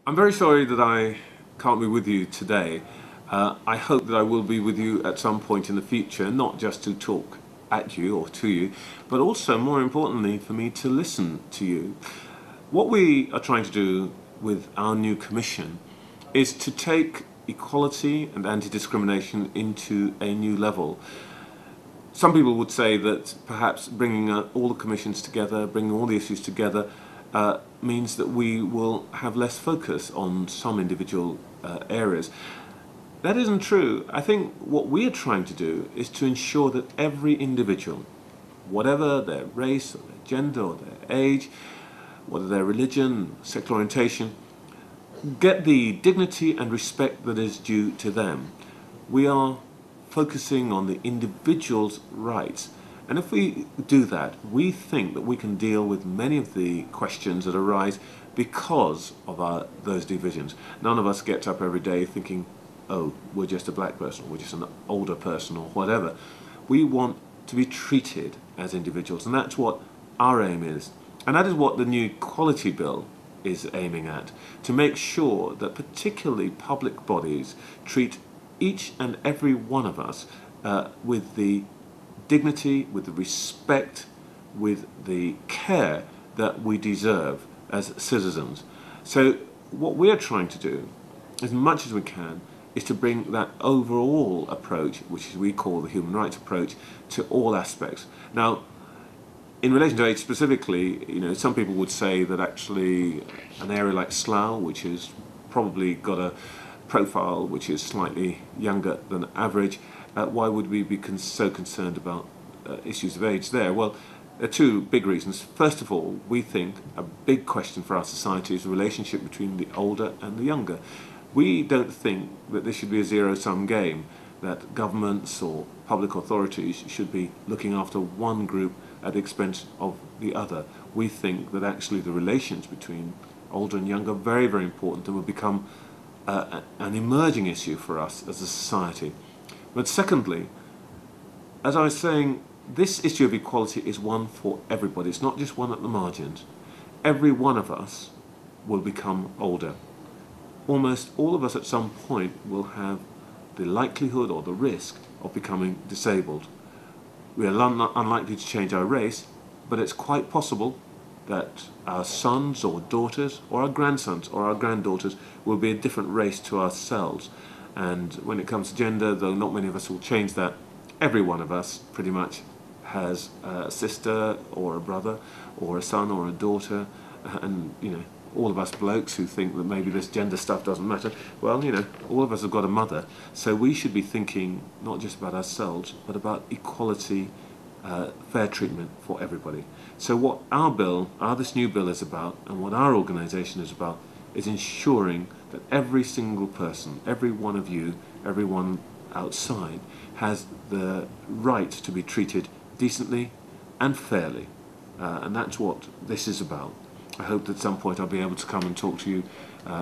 I'm very sorry that I can't be with you today. I hope that I will be with you at some point in the future, not just to talk at you or to you, but also, more importantly, for me to listen to you. What we are trying to do with our new commission is to take equality and anti-discrimination into a new level. Some people would say that perhaps bringing all the commissions together, bringing all the issues together, means that we will have less focus on some individual areas. That isn't true. I think what we are trying to do is to ensure that every individual, whatever their race or their gender or their age, whether their religion, sexual orientation, get the dignity and respect that is due to them. We are focusing on the individual's rights. And if we do that, we think that we can deal with many of the questions that arise because of those divisions. None of us gets up every day thinking, oh, we're just a black person, or we're just an older person, or whatever. We want to be treated as individuals, and that's what our aim is. And that is what the new Equality Bill is aiming at, to make sure that particularly public bodies treat each and every one of us with the dignity, with the respect, with the care that we deserve as citizens. So what we're trying to do, as much as we can, is to bring that overall approach, which we call the human rights approach, to all aspects. Now, in relation to age specifically, some people would say that actually an area like Slough, which has probably got a profile which is slightly younger than average, why would we be so concerned about issues of age there? Well, there are two big reasons. First of all, we think a big question for our society is the relationship between the older and the younger. We don't think that this should be a zero-sum game, that governments or public authorities should be looking after one group at the expense of the other. We think that actually the relations between older and younger are very, very important and will become an emerging issue for us as a society. But secondly, as I was saying, this issue of equality is one for everybody. It's not just one at the margins. Every one of us will become older. Almost all of us at some point will have the likelihood or the risk of becoming disabled. We are unlikely to change our race, but it's quite possible that our sons or daughters or our grandsons or our granddaughters will be a different race to ourselves. And when it comes to gender, though not many of us will change that, every one of us pretty much has a sister or a brother or a son or a daughter, and all of us blokes who think that maybe this gender stuff doesn't matter, well, all of us have got a mother. So we should be thinking not just about ourselves, but about equality, fair treatment for everybody. So what this new bill is about, and what our organisation is about, is ensuring that every single person, every one of you, everyone outside, has the right to be treated decently and fairly. And that's what this is about. I hope that at some point I'll be able to come and talk to you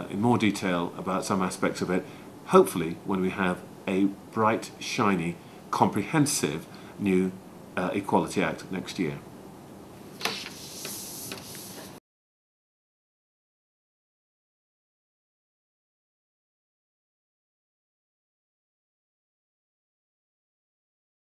in more detail about some aspects of it, hopefully when we have a bright, shiny, comprehensive new Equality Act next year.